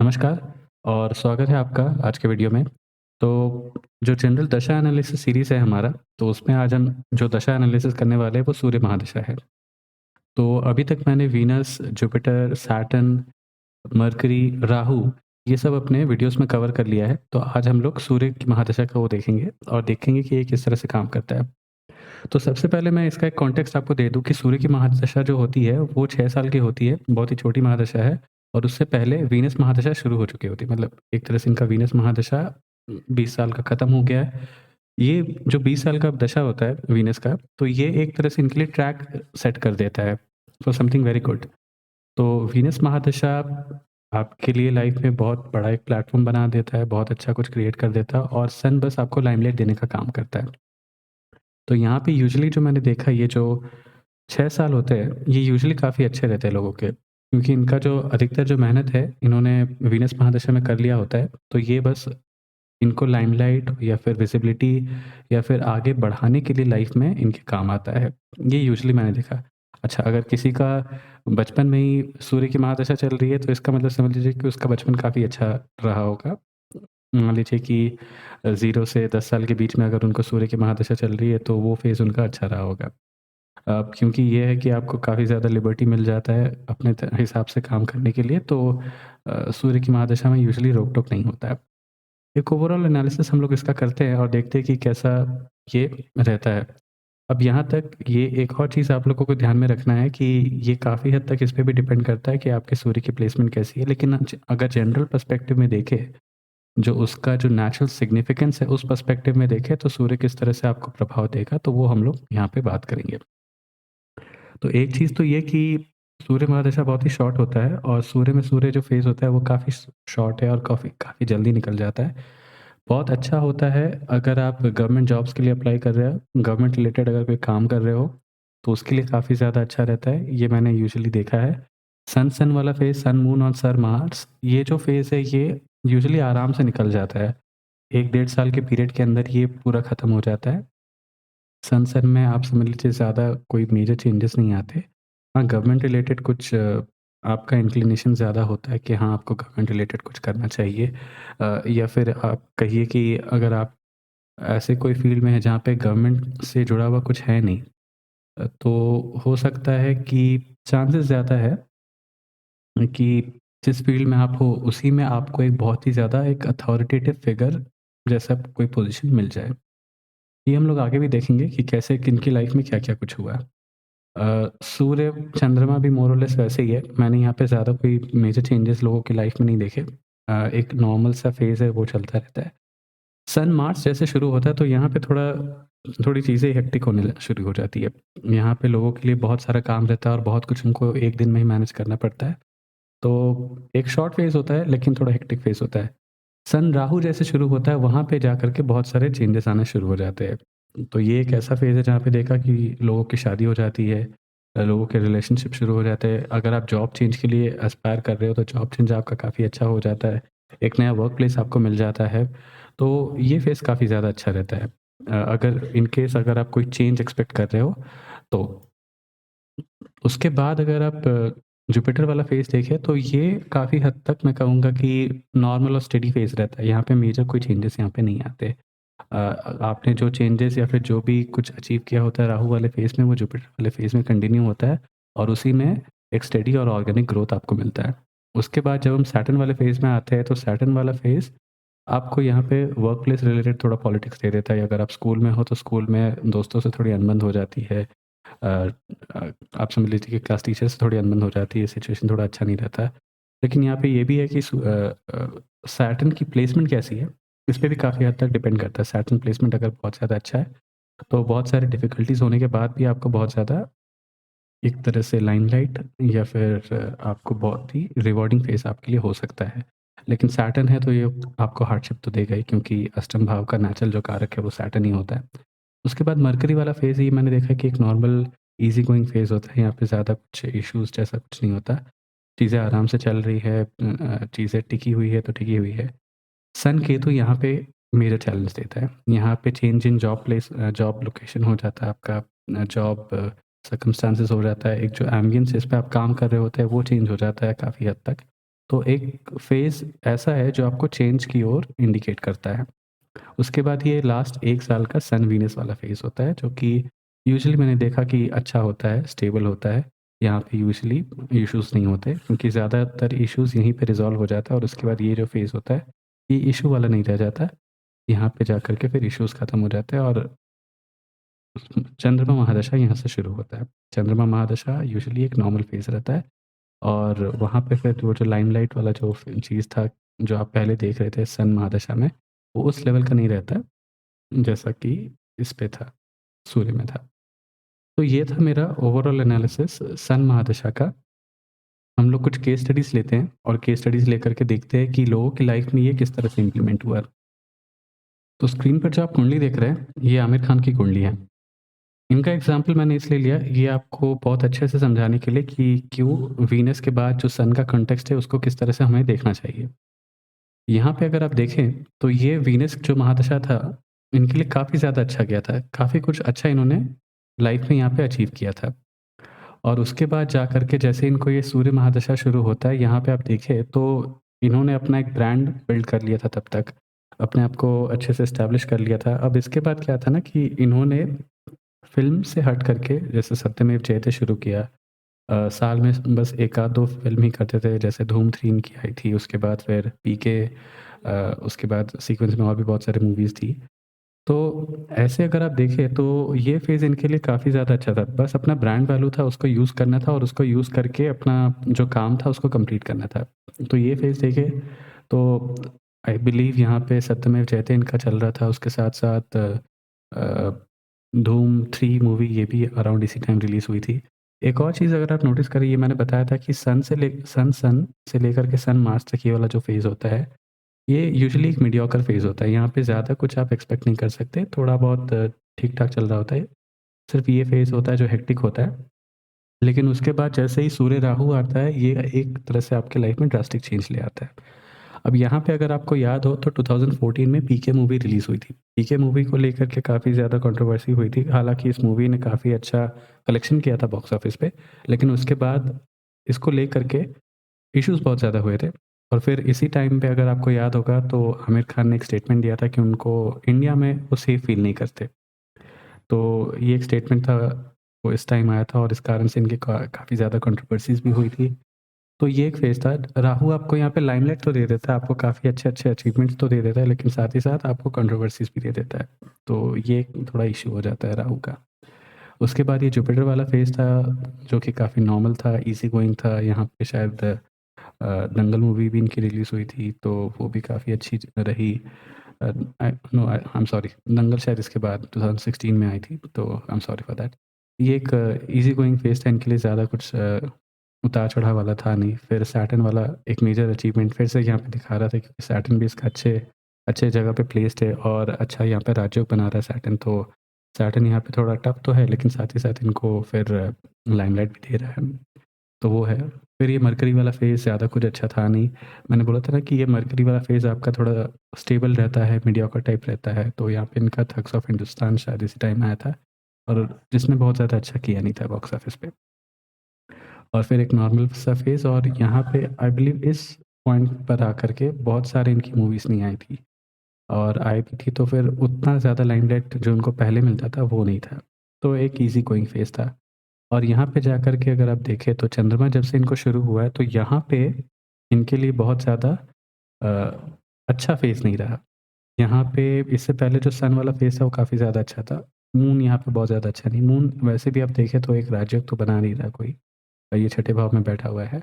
नमस्कार और स्वागत है आपका आज के वीडियो में। तो जो जनरल दशा एनालिसिस सीरीज़ है हमारा, तो उसमें आज हम जो दशा एनालिसिस करने वाले हैं वो सूर्य महादशा है। तो अभी तक मैंने Venus, Jupiter, Saturn, mercury, Rahu ये सब अपने वीडियोज़ में कवर कर लिया है। तो आज हम लोग सूर्य की महादशा को देखेंगे और देखेंगे कि ये किस तरह से काम करता है। तो सबसे पहले मैं इसका एक कॉन्टेक्स्ट आपको दे दूँ कि सूर्य की महादशा जो होती है वो 6 साल की होती है, बहुत ही छोटी महादशा है और उससे पहले वीनस महादशा शुरू हो चुकी होती है। मतलब एक तरह से इनका वीनस महादशा 20 साल का खत्म हो गया है। ये जो 20 साल का दशा होता है वीनस का, तो ये एक तरह से इनके लिए ट्रैक सेट कर देता है फॉर समथिंग वेरी गुड। तो वीनस महादशा आपके लिए लाइफ में बहुत बड़ा एक प्लेटफ़ॉर्म बना देता है, बहुत अच्छा कुछ क्रिएट कर देता है और सन बस आपको लाइमलाइट देने का काम करता है। तो यहाँ पे यूजुअली जो मैंने देखा ये जो 6 साल होते हैं, ये यूजुअली काफ़ी अच्छे रहते हैं लोगों के, क्योंकि इनका जो अधिकतर जो मेहनत है, इन्होंने वीनस महादशा में कर लिया होता है, तो ये बस इनको लाइमलाइट या फिर विज़िबिलिटी या फिर आगे बढ़ाने के लिए लाइफ़ में इनके काम आता है। ये यूजुअली मैंने देखा। अच्छा, अगर किसी का बचपन में ही सूर्य की महादशा चल रही है, तो इसका मतलब समझ लीजिए कि उसका बचपन काफ़ी अच्छा रहा होगा। मान लीजिए कि 0 से 10 साल के बीच में अगर उनको सूर्य की महादशा चल रही है, तो वो फ़ेज़ उनका अच्छा रहा होगा। क्योंकि ये है कि आपको काफ़ी ज़्यादा लिबर्टी मिल जाता है अपने हिसाब से काम करने के लिए, तो सूर्य की महादशा में यूजुअली रोक-टोक नहीं होता है। एक ओवरऑल एनालिसिस हम लोग इसका करते हैं और देखते हैं कि कैसा ये रहता है। अब यहाँ तक ये एक और चीज़ आप लोगों को ध्यान में रखना है कि ये काफ़ी हद तक इस पे भी डिपेंड करता है कि आपके सूर्य की प्लेसमेंट कैसी है। लेकिन अगर जनरल पर्सपेक्टिव में देखें, जो उसका जो नेचुरल सिग्निफिकेंस है, उस पर्सपेक्टिव में देखें, तो सूर्य किस तरह से आपको प्रभाव देगा, तो वो हम लोग यहाँ पे बात करेंगे। तो एक चीज़ तो ये कि सूर्य महादशा बहुत ही शॉर्ट होता है और सूर्य में सूर्य जो फ़ेज़ होता है वो काफ़ी शॉर्ट है और काफ़ी काफ़ी जल्दी निकल जाता है। बहुत अच्छा होता है अगर आप गवर्नमेंट जॉब्स के लिए अप्लाई कर रहे हो, गवर्नमेंट रिलेटेड अगर कोई काम कर रहे हो, तो उसके लिए काफ़ी ज़्यादा अच्छा रहता है। ये मैंने यूजुअली देखा है। सन वाला फ़ेज़, सन, मून और सर मार्स, ये जो फ़ेज़ है ये यूजुअली आराम से निकल जाता है। 1 डेढ़ साल के पीरियड के अंदर ये पूरा खत्म हो जाता है। सन में आप समझ लीजिए ज़्यादा कोई मेजर चेंजेस नहीं आते। हाँ, गवर्नमेंट रिलेटेड कुछ आपका इंक्लिनेशन ज़्यादा होता है कि हाँ, आपको गवर्नमेंट रिलेटेड कुछ करना चाहिए। या फिर आप कहिए कि अगर आप ऐसे कोई फ़ील्ड में हैं जहाँ पे गवर्नमेंट से जुड़ा हुआ कुछ है नहीं, तो हो सकता है कि चांसेस ज़्यादा है कि जिस फ़ील्ड में आप हो, उसी में आपको एक बहुत ही ज़्यादा एक अथॉरिटेटिव फ़िगर जैसा कोई पोज़ीशन मिल जाए। ये हम लोग आगे भी देखेंगे कि कैसे किनकी लाइफ़ में क्या-क्या कुछ हुआ है। सूर्य, चंद्रमा भी मोर और लेस वैसे ही है। मैंने यहाँ पे ज़्यादा कोई मेजर चेंजेस लोगों की लाइफ़ में नहीं देखे। एक नॉर्मल सा फ़ेज़ है, वो चलता रहता है। सन, मार्स जैसे शुरू होता है, तो यहाँ पे थोड़ी चीज़ें हेक्टिक होने ल शुरू हो जाती है। यहाँ पे लोगों के लिए बहुत सारा काम रहता है और बहुत कुछ उनको एक दिन में ही मैनेज करना पड़ता है। तो एक शॉर्ट फ़ेज़ होता है, लेकिन थोड़ा हेक्टिक फ़ेज़ होता है। सन राहु जैसे शुरू होता है, वहाँ पे जाकर के बहुत सारे चेंजेस आना शुरू हो जाते हैं। तो ये एक ऐसा फ़ेज़ है जहाँ पे देखा कि लोगों की शादी हो जाती है, लोगों के रिलेशनशिप शुरू हो जाते हैं। अगर आप जॉब चेंज के लिए एस्पायर कर रहे हो, तो जॉब चेंज आपका काफ़ी अच्छा हो जाता है। एक नया वर्क प्लेस आपको मिल जाता है। तो ये फ़ेज़ काफ़ी ज़्यादा अच्छा रहता है। अगर इन केस अगर आप कोई चेंज एक्सपेक्ट कर रहे हो, तो उसके बाद अगर आप जुपिटर वाला फ़ेज़ देखें, तो ये काफ़ी हद तक मैं कहूँगा कि नॉर्मल और स्टेडी फ़ेज़ रहता है। यहाँ पे मेजर कोई चेंजेस यहाँ पे नहीं आते। आपने जो चेंजेस या फिर जो भी कुछ अचीव किया होता है राहु वाले फ़ेज़ में, वो जुपिटर वाले फ़ेज़ में कंटिन्यू होता है और उसी में एक स्टेडी और ऑर्गेनिक ग्रोथ आपको मिलता है। उसके बाद जब हम सैटर्न वाले फ़ेज़ में आते हैं, तो सैटर्न वाला फ़ेज़ आपको यहाँ पे वर्क प्लेस रिलेटेड थोड़ा पॉलिटिक्स दे देता है। अगर आप स्कूल में हो, तो स्कूल में दोस्तों से थोड़ी अनबन हो जाती है। अ आप समझ लीजिए कि क्लास टीचर से थोड़ी अनबन हो जाती है, सिचुएशन थोड़ा अच्छा नहीं रहता है। लेकिन यहाँ पे ये भी है कि सैटर्न की प्लेसमेंट कैसी है, इस पे भी काफ़ी हद तक डिपेंड करता है। सैटर्न प्लेसमेंट अगर बहुत ज़्यादा अच्छा है, तो बहुत सारी डिफ़िकल्टीज़ होने के बाद भी आपको बहुत ज़्यादा एक तरह से लाइमलाइट या फिर आपको बहुत ही रिवार्डिंग फ़ेज़ आपके लिए हो सकता है। लेकिन सैटर्न है तो ये आपको हार्डशिप तो देगा ही, क्योंकि अष्टम भाव का नेचुरल जो कारक है वो सैटर्न ही होता है। उसके बाद मरकरी वाला फ़ेज़ ये मैंने देखा है कि एक नॉर्मल ईज़ी गोइंग फ़ेज़ होता है, यहाँ पे ज़्यादा कुछ इश्यूज़ जैसा कुछ नहीं होता। चीज़ें आराम से चल रही है, चीज़ें टिकी हुई है तो टिकी हुई है। सन केतु यहाँ पे मेजर चैलेंज देता है। यहाँ पे चेंज इन जॉब लोकेशन हो जाता है आपका, जॉब सर्कमस्टेंसेस हो जाता है। एक जो एम्बियंस जिस पे आप काम कर रहे होते हैं वो चेंज हो जाता है काफ़ी हद तक। तो एक फ़ेज़ ऐसा है जो आपको चेंज की ओर इंडिकेट करता है। उसके बाद ये लास्ट 1 साल का सन वीनस वाला फ़ेज़ होता है, जो कि यूजुअली मैंने देखा कि अच्छा होता है, स्टेबल होता है। यहाँ पे यूजुअली इश्यूज़ नहीं होते, क्योंकि ज़्यादातर इश्यूज़ यहीं पे रिज़ॉल्व हो जाता है, और उसके बाद ये जो फ़ेज़ होता है, ये इश्यू वाला नहीं रह जाता। यहाँ पे जाकर के फिर इश्यूज़ खत्म हो जाते हैं, और चंद्रमा महादशा यहाँ से शुरू होता है। चंद्रमा महादशा यूजुअली एक नॉर्मल फ़ेज़ रहता है, और वहाँ पे फिर वो जो लाइमलाइट वाला जो चीज़ था, जो आप पहले देख रहे थे सन महादशा में, वो उस लेवल का नहीं रहता, जैसा कि इस पे था, सूर्य में था। तो ये था मेरा ओवरऑल एनालिसिस सन महादशा का। हम लोग कुछ केस स्टडीज़ लेते हैं, और केस स्टडीज़ लेकर के देखते हैं कि लोगों की लाइफ़ में ये किस तरह से इम्प्लीमेंट हुआ। तो स्क्रीन पर जो आप कुंडली देख रहे हैं, ये आमिर खान की कुंडली है। इनका एग्ज़ाम्पल मैंने इसलिए लिया, ये आपको बहुत अच्छे से समझाने के लिए कि क्यों वीनस के बाद जो सन का कॉन्टेक्स्ट है, उसको किस तरह से हमें देखना चाहिए। यहाँ पे अगर आप देखें, तो ये वीनस जो महादशा था, इनके लिए काफ़ी ज़्यादा अच्छा गया था। काफ़ी कुछ अच्छा इन्होंने लाइफ़ में यहाँ पे अचीव किया था। और उसके बाद जाकर के जैसे इनको ये सूर्य महादशा शुरू होता है, यहाँ पे आप देखें तो इन्होंने अपना एक ब्रांड बिल्ड कर लिया था तब तक। अपने आप को अच्छे से एस्टेब्लिश कर लिया था। अब इसके बाद क्या था ना कि इन्होंने फ़िल्म से हट करके जैसे सत्यमेव जयते शुरू किया। साल में बस 1 आध 2 फ़िल्म ही करते थे, जैसे धूम 3 इनकी आई थी, उसके बाद फिर पीके, उसके बाद सीक्वेंस में और भी बहुत सारी मूवीज़ थी। तो ऐसे अगर आप देखें तो ये फ़ेज़ इनके लिए काफ़ी ज़्यादा अच्छा था। बस अपना ब्रांड वैल्यू था, उसको यूज़ करना था, और उसको यूज़ करके अपना जो काम था उसको कंप्लीट करना था। तो ये फ़ेज़ देखें तो आई बिलीव यहाँ पे सत्यमेव जयते इनका चल रहा था, उसके साथ-साथ धूम 3 मूवी ये भी अराउंड इसी टाइम रिलीज़ हुई थी। एक और चीज़ अगर आप नोटिस करें, ये मैंने बताया था कि सन से लेकर के सन मार्च तक ये वाला जो फ़ेज़ होता है, ये यूजुअली एक मीडियोकर फ़ेज़ होता है। यहाँ पे ज़्यादा कुछ आप एक्सपेक्ट नहीं कर सकते, थोड़ा बहुत ठीक-ठाक चल रहा होता है। सिर्फ़ ये फ़ेज़ होता है जो हेक्टिक होता है। लेकिन उसके बाद जैसे ही सूर्य राहु आता है, ये एक तरह से आपके लाइफ़ में ड्रास्टिक चेंज ले आता है। अब यहाँ पे अगर आपको याद हो तो 2014 में पीके मूवी रिलीज़ हुई थी। पीके मूवी को लेकर के काफ़ी ज़्यादा कंट्रोवर्सी हुई थी। हालाँकि इस मूवी ने काफ़ी अच्छा कलेक्शन किया था बॉक्स ऑफिस पे, लेकिन उसके बाद इसको लेकर के इश्यूज़ बहुत ज़्यादा हुए थे। और फिर इसी टाइम पे अगर आपको याद होगा तो आमिर खान ने एक स्टेटमेंट दिया था कि उनको इंडिया में वो सेफ फ़ील नहीं करते। तो ये एक स्टेटमेंट था, वो इस टाइम आया था, और इस कारण से इनकी काफ़ी ज़्यादा कंट्रोवर्सीज़ भी हुई थी। तो ये एक फ़ेज़ था। राहु आपको यहाँ पे लाइमलाइट तो दे देता है, आपको काफ़ी अच्छे-अच्छे अचीवमेंट्स तो दे देता है, लेकिन साथ ही साथ आपको कंट्रोवर्सीज़ भी दे देता है। तो ये एक थोड़ा इश्यू हो जाता है राहु का। उसके बाद ये जुपिटर वाला फ़ेज़ था, जो कि काफ़ी नॉर्मल था, ईज़ी गोइंग था। यहाँ पे शायद दंगल मूवी भी इनकी रिलीज़ हुई थी, तो वो भी काफ़ी अच्छी रही। आई एम सॉरी, दंगल शायद इसके बाद 2016 में आई थी, तो I am sorry for that. ये एक ईज़ी गोइंग फ़ेज़ था इनके लिए, ज़्यादा कुछ उतार-चढ़ाव वाला था नहीं। फिर सैटर्न वाला एक मेजर अचीवमेंट फिर से यहाँ पे दिखा रहा था, क्योंकि सैटर्न भी इसका अच्छे अच्छे जगह पे प्लेस्ड है, और अच्छा यहाँ पे राजयोग बना रहा है सैटर्न। तो सैटर्न यहाँ पे थोड़ा टफ तो है, लेकिन साथ ही साथ इनको फिर लाइमलाइट भी दे रहा है। तो वो है। फिर ये मरकरी वाला फ़ेज़ ज़्यादा कुछ अच्छा था नहीं। मैंने बोला था ना कि ये मरकरी वाला फ़ेज़ आपका थोड़ा स्टेबल रहता है, मीडियोकर टाइप रहता है। तो यहाँ पे इनका थग्स ऑफ हिंदुस्तान शायद इसी टाइम आया था, और जिसने बहुत ज़्यादा अच्छा किया नहीं था बॉक्स ऑफिस पे। और फिर एक नॉर्मल सा फ़ेज़, और यहाँ पे आई बिलीव इस पॉइंट पर आकर के बहुत सारे इनकी मूवीज़ नहीं आई थी, और आई भी थी तो फिर उतना ज़्यादा लाइमलाइट जो उनको पहले मिलता था वो नहीं था। तो एक ईज़ी गोइंग फ़ेज़ था। और यहाँ पे जाकर के अगर आप देखें तो चंद्रमा जब से इनको शुरू हुआ है, तो यहाँ पे इनके लिए बहुत ज़्यादा अच्छा फ़ेज़ नहीं रहा। यहाँ पे इससे पहले जो सन वाला फ़ेज़ था वो काफ़ी ज़्यादा अच्छा था। मून यहाँ पे बहुत ज़्यादा अच्छा नहीं। मून वैसे भी आप देखें तो एक राजयोग तो बना नहीं रहा कोई। ये छठे भाव में बैठा हुआ है,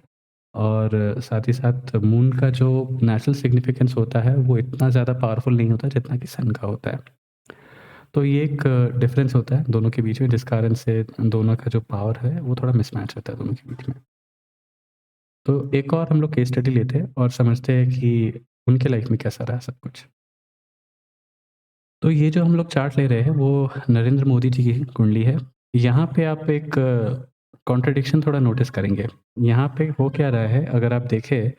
और साथ ही साथ मून का जो नेचुरल सिग्निफिकेंस होता है वो इतना ज़्यादा पावरफुल नहीं होता जितना कि सन का होता है। तो ये एक डिफ़रेंस होता है दोनों के बीच में, जिस कारण से दोनों का जो पावर है वो थोड़ा मिसमैच होता है दोनों के बीच में। तो एक और हम लोग केस स्टडी लेते हैं और समझते हैं कि उनके लाइफ़ में कैसा रहा सब कुछ। तो ये जो हम लोग चार्ट ले रहे हैं वो नरेंद्र मोदी जी की कुंडली है। यहाँ पे आप एक कॉन्ट्रडिक्शन थोड़ा नोटिस करेंगे। यहाँ पे हो क्या रहा है अगर आप देखें,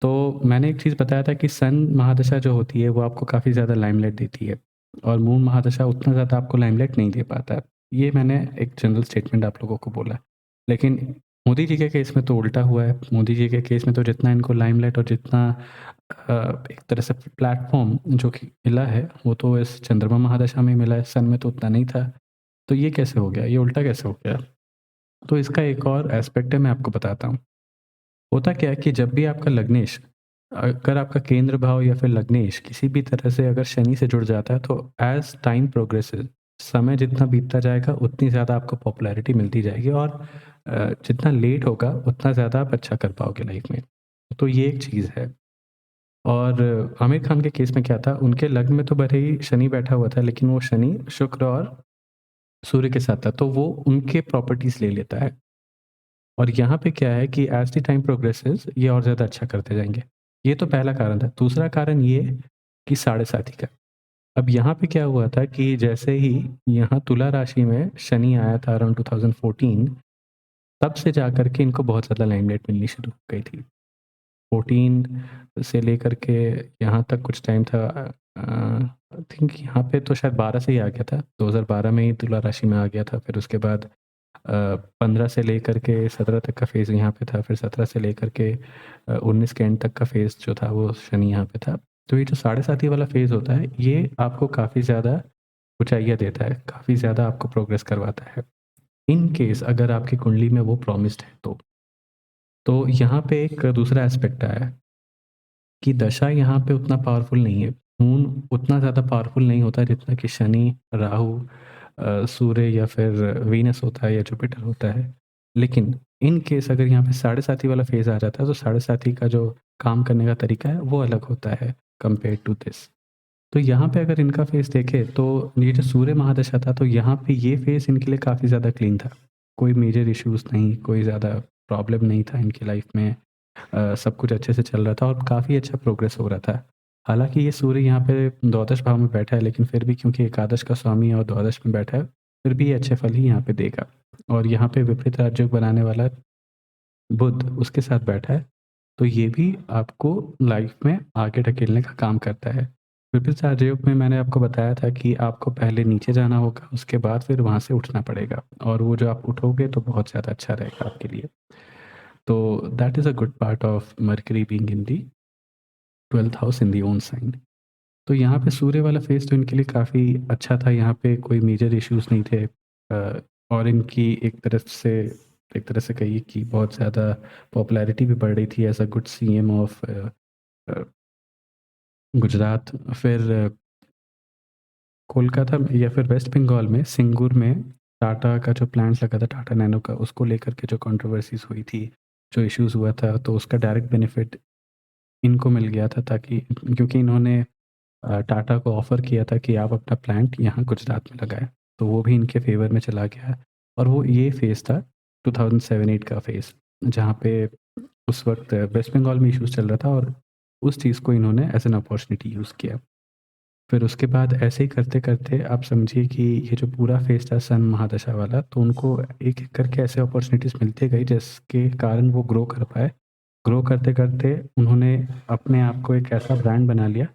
तो मैंने एक चीज़ बताया था कि सन महादशा जो होती है वो आपको काफ़ी ज़्यादा लाइमलाइट देती है, और मून महादशा उतना ज़्यादा आपको लाइमलाइट नहीं दे पाता है। ये मैंने एक जनरल स्टेटमेंट आप लोगों को बोला। लेकिन मोदी जी के केस में तो उल्टा हुआ है। मोदी जी के केस में तो जितना इनको लाइमलाइट और जितना एक तरह से प्लेटफ़ॉर्म जो कि मिला है, वो तो इस चंद्रमा महादशा में मिला है, सन में तो उतना नहीं था। तो ये कैसे हो गया? ये उल्टा कैसे हो गया? तो इसका एक और एस्पेक्ट है, मैं आपको बताता हूँ। होता क्या है कि जब भी आपका लग्नेश अगर आपका केंद्र भाव या फिर लग्नेश किसी भी तरह से अगर शनि से जुड़ जाता है, तो एज़ टाइम प्रोग्रेसेस समय जितना बीतता जाएगा उतनी ज़्यादा आपको पॉपुलैरिटी मिलती जाएगी और जितना लेट होगा उतना ज़्यादा आप अच्छा कर पाओगे लाइफ में। तो ये एक चीज़ है। और आमिर खान के केस में क्या था, उनके लग्न में तो भले ही शनि बैठा हुआ था, लेकिन वो शनि शुक्र और सूर्य के साथ था, तो वो उनके प्रॉपर्टीज़ ले लेता है। और यहाँ पे क्या है कि एज़ द टाइम प्रोग्रेसेस ये और ज़्यादा अच्छा करते जाएँगे। ये तो पहला कारण था। दूसरा कारण ये कि साढ़े साथी का। अब यहाँ पे क्या हुआ था कि जैसे ही यहाँ तुला राशि में शनि आया था अराउंड 2014, तब से जाकर के इनको बहुत ज़्यादा लाइमलाइट मिलनी शुरू हो गई थी। 14 से लेकर के यहाँ तक कुछ टाइम था, आई थिंक यहाँ पे तो शायद 12 से ही आ गया था। 2012 में ही तुला राशि में आ गया था। फिर उसके बाद 15 से लेकर के 17 तक का फ़ेज़ यहाँ पे था, फिर 17 से लेकर के 19 के एंड तक का फ़ेज़ जो था वो शनि यहाँ पे था। तो ये जो साढ़े साती वाला फ़ेज़ होता है, ये आपको काफ़ी ज़्यादा ऊँचाइयाँ देता है, काफ़ी ज़्यादा आपको प्रोग्रेस करवाता है। इन केस अगर आपकी कुंडली में वो प्रॉमिस्ड है तो। तो यहाँ पे एक दूसरा एस्पेक्ट आया है कि दशा यहाँ पे उतना पावरफुल नहीं है। मून उतना ज़्यादा पावरफुल नहीं होता जितना कि शनि, राहु, सूर्य या फिर वीनस होता है या जुपिटर होता है। लेकिन इन केस अगर यहाँ पे साढ़े साती वाला फ़ेज़ आ जाता है, तो साढ़े साती का जो काम करने का तरीका है, वो अलग होता है कंपेयर्ड टू दिस। तो यहाँ पे अगर इनका फ़ेज़ देखें, तो ये जो सूर्य महादशा था, तो यहाँ पे ये फ़ेज़ इनके लिए काफ़ी ज़्यादा क्लीन था। कोई मेजर इश्यूज़ नहीं, कोई ज़्यादा प्रॉब्लम नहीं था इनकी लाइफ़ में। सब कुछ अच्छे से चल रहा था और काफ़ी अच्छा प्रोग्रेस हो रहा था। हालाँकि ये सूर्य यहाँ पे द्वादश भाव में बैठा है, लेकिन फिर भी क्योंकि एकादश का स्वामी और द्वादश में बैठा है, फिर भी ये अच्छे फल ही यहाँ पे देगा। और यहाँ पे विपरीत राजयोग बनाने वाला बुध उसके साथ बैठा है, तो ये भी आपको लाइफ़ में आगे ढकेलने का काम करता है। विपरीत राजयोग में मैंने आपको बताया था कि आपको पहले नीचे जाना होगा, उसके बाद फिर वहाँ से उठना पड़ेगा और वो जो आप उठोगे तो बहुत ज़्यादा अच्छा रहेगा आपके लिए। तो that is a good part of Mercury being in the 12th house in the own sign. तो यहाँ पे सूर्य वाला फ़ेज़ तो इनके लिए काफ़ी अच्छा था, यहाँ पे कोई मेजर इश्यूज़ नहीं थे। और इनकी एक तरह से कहिए कि बहुत ज़्यादा पॉपुलैरिटी भी बढ़ रही थी as a good CM of a, Gujarat. फिर कोलकाता में या फिर वेस्ट बंगाल में सिंगूर में टाटा का जो प्लांट लगा था, टाटा नैनो का, उसको लेकर के जो कंट्रोवर्सीज़ हुई थी, जो इश्यूज़ हुआ था, तो उसका डायरेक्ट बेनिफिट इनको मिल गया था, ताकि क्योंकि इन्होंने टाटा को ऑफ़र किया था कि आप अपना प्लांट यहाँ गुजरात में लगाएँ, तो वो भी इनके फ़ेवर में चला गया। और वो ये फ़ेज़ था 2007-8 का फ़ेज़, जहाँ पे उस वक़्त वेस्ट बंगाल में इश्यूज़ चल रहा था और उस चीज़ को इन्होंने एज़ एन अपॉर्च्युनिटी यूज़ किया। फिर उसके बाद ऐसे ही करते-करते आप समझिए कि ये जो पूरा फ़ेज़ था सन महादशा वाला, तो उनको एक-एक करके ऐसे अपॉर्च्युनिटीज़ मिलती गई जिसके कारण वो ग्रो कर पाए। ग्रो करते-करते उन्होंने अपने आप को एक ऐसा ब्रांड बना लिया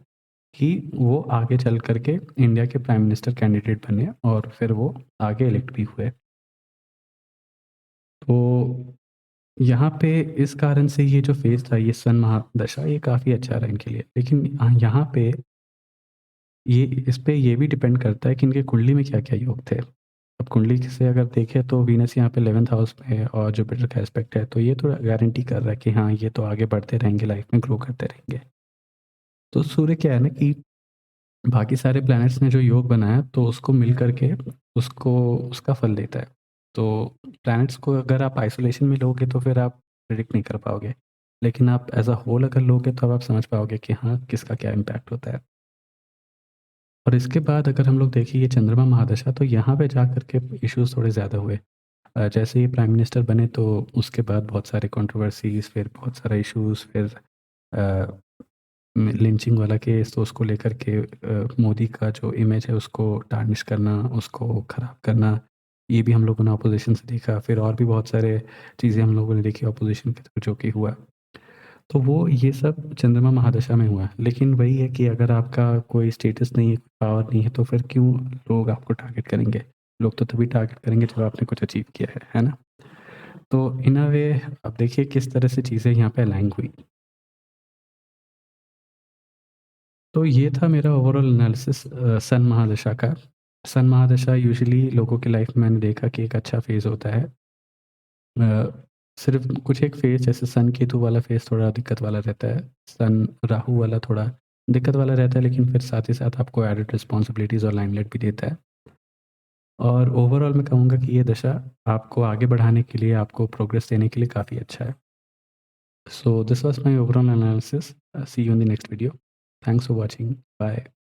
कि वो आगे चल कर के इंडिया के प्राइम मिनिस्टर कैंडिडेट बने और फिर वो आगे इलेक्ट भी हुए। तो यहाँ पे इस कारण से ये जो फ़ेज़ था, ये सन महादशा, ये काफ़ी अच्छा रहा इनके लिए। लेकिन यहाँ पे ये इस पे ये भी डिपेंड करता है कि इनके कुंडली में क्या-क्या योग थे। अब कुंडली से अगर देखें तो वीनस यहाँ पे 11th हाउस में है और जुपिटर का एस्पेक्ट है, तो ये तो गारंटी कर रहा है कि हाँ, ये तो आगे बढ़ते रहेंगे, लाइफ़ में ग्रो करते रहेंगे। तो सूर्य क्या है ना कि बाकी सारे प्लैनेट्स ने जो योग बनाया, तो उसको मिल कर के उसको उसका फल देता है। तो प्लैनेट्स को अगर आप आइसोलेशन में लोगे तो फिर आप प्रेडिक्ट नहीं कर पाओगे। लेकिन आप एज़ अ होल अगर लोगे तो अब आप समझ पाओगे कि हाँ, किसका क्या इम्पैक्ट होता है। और इसके बाद अगर हम लोग देखें ये चंद्रमा महादशा, तो यहाँ पे जा कर के इश्यूज़ थोड़े ज़्यादा हुए। जैसे ही प्राइम मिनिस्टर बने तो उसके बाद बहुत सारे कंट्रोवर्सीज़, फिर बहुत सारा इश्यूज़, फिर अ, लिंचिंग वाला केस, तो उसको लेकर के मोदी का जो इमेज है उसको टार्निश करना, उसको ख़राब करना, ये भी हम लोगों ने अपोज़िशन से देखा। फिर और भी बहुत सारे चीज़ें हम लोगों ने देखी अपोज़िशन के थ्रू जो कि हुआ। तो वो ये सब चंद्रमा महादशा में हुआ। लेकिन वही है कि अगर आपका कोई स्टेटस नहीं है, पावर नहीं है, तो फिर क्यों लोग आपको टारगेट करेंगे? लोग तो तभी टारगेट करेंगे जब आपने कुछ अचीव किया है ना? तो इन अ वे अब देखिए किस तरह से चीज़ें यहाँ पे अलाइन हुई। तो ये था मेरा ओवरऑल एनालिसिस सन महादशा का। सन महादशा यूजुअली लोगों की लाइफ में मैंने देखा कि एक अच्छा फ़ेज़ होता है। सिर्फ़ कुछ एक फ़ेज़ जैसे सन केतु वाला फ़ेज़ थोड़ा दिक्कत वाला रहता है। सन राहु वाला थोड़ा दिक्कत वाला रहता है, लेकिन फिर साथ ही साथ आपको एडेड रिस्पॉन्सिबिलिटीज़ और लाइमलाइट भी देता है। और ओवरऑल मैं कहूँगा कि ये दशा आपको आगे बढ़ाने के लिए, आपको प्रोग्रेस देने के लिए काफ़ी अच्छा है। So this was my overall analysis. See you in the next video. Thanks for watching. Bye.